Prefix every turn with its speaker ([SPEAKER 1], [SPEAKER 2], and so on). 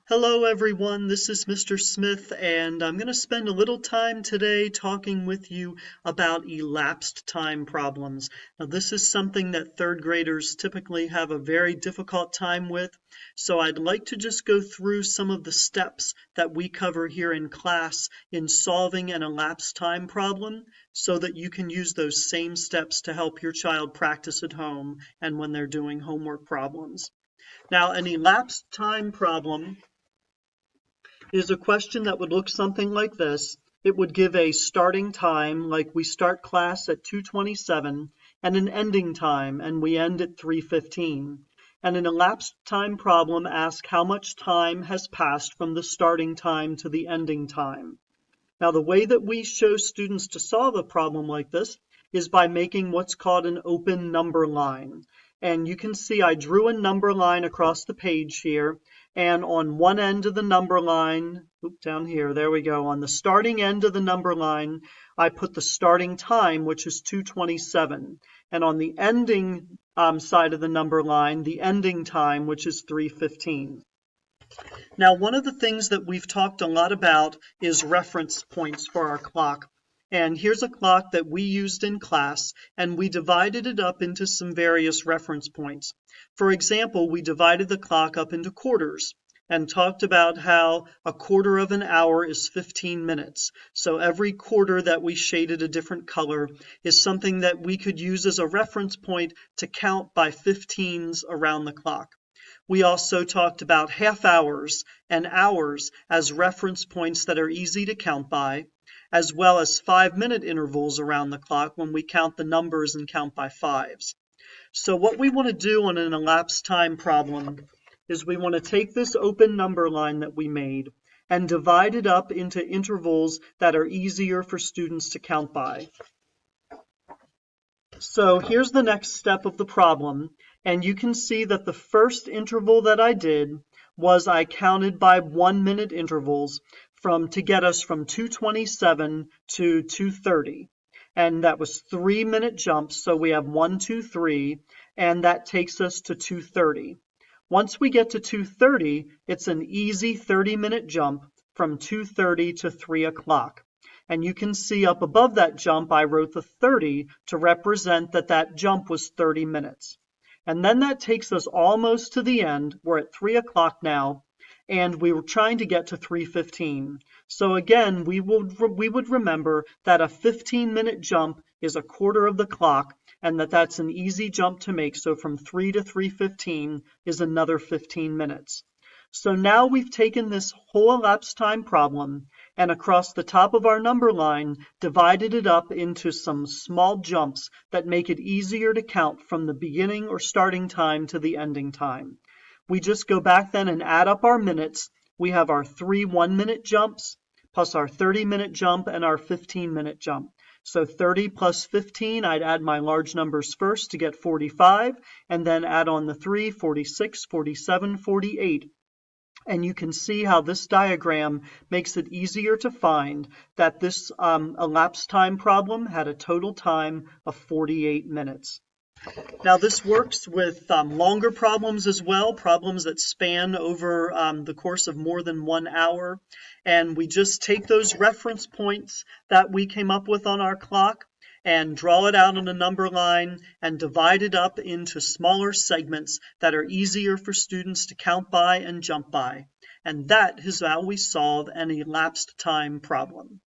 [SPEAKER 1] Hello everyone, this is Mr. Smith and I'm going to spend a little time today talking with you about elapsed time problems. Now this is something that third graders typically have a very difficult time with, so I'd like to just go through some of the steps that we cover here in class in solving an elapsed time problem so that you can use those same steps to help your child practice at home and when they're doing homework problems. Now an elapsed time problem is a question that would look something like this. It would give a starting time, like we start class at 2:27, and an ending time, and we end at 3:15. And an elapsed time problem asks how much time has passed from the starting time to the ending time. Now, the way that we show students to solve a problem like this is by making what's called an open number line. And you can see I drew a number line across the page here. And on one end of the number line, down here, there we go. On the starting end of the number line, I put the starting time, which is 2:27. And on the ending side of the number line, the ending time, which is 3:15. Now, one of the things that we've talked a lot about is reference points for our clock. And here's a clock that we used in class, and we divided it up into some various reference points. For example, we divided the clock up into quarters and talked about how a quarter of an hour is 15 minutes. So every quarter that we shaded a different color is something that we could use as a reference point to count by 15s around the clock. We also talked about half hours and hours as reference points that are easy to count by, as well as 5-minute intervals around the clock when we count the numbers and count by fives. So what we want to do on an elapsed time problem is we want to take this open number line that we made and divide it up into intervals that are easier for students to count by. So here's the next step of the problem, and you can see that the first interval that I did was I counted by 1-minute intervals to get us from 2:27 to 2:30. And that was 3-minute jumps, so we have 1, 2, 3, and that takes us to 2:30. Once we get to 2:30, it's an easy 30-minute jump from 2:30 to 3 o'clock. And you can see up above that jump, I wrote the 30 to represent that jump was 30 minutes. And then that takes us almost to the end. We're at 3 o'clock now, and we were trying to get to 3:15. So again, we would remember that a 15-minute jump is a quarter of the clock, and that's an easy jump to make. So from 3 to 3:15 is another 15 minutes. So now we've taken this whole elapsed time problem and across the top of our number line divided it up into some small jumps that make it easier to count from the beginning or starting time to the ending time. We just go back then and add up our minutes. We have our 3 1-minute jumps plus our 30-minute jump and our 15-minute jump. So 30 plus 15, I'd add my large numbers first to get 45, and then add on the 3, 46, 47, 48. And you can see how this diagram makes it easier to find that this elapsed time problem had a total time of 48 minutes. Now this works with longer problems as well, problems that span over the course of more than 1 hour. And we just take those reference points that we came up with on our clock and draw it out on a number line and divide it up into smaller segments that are easier for students to count by and jump by. And that is how we solve an elapsed time problem.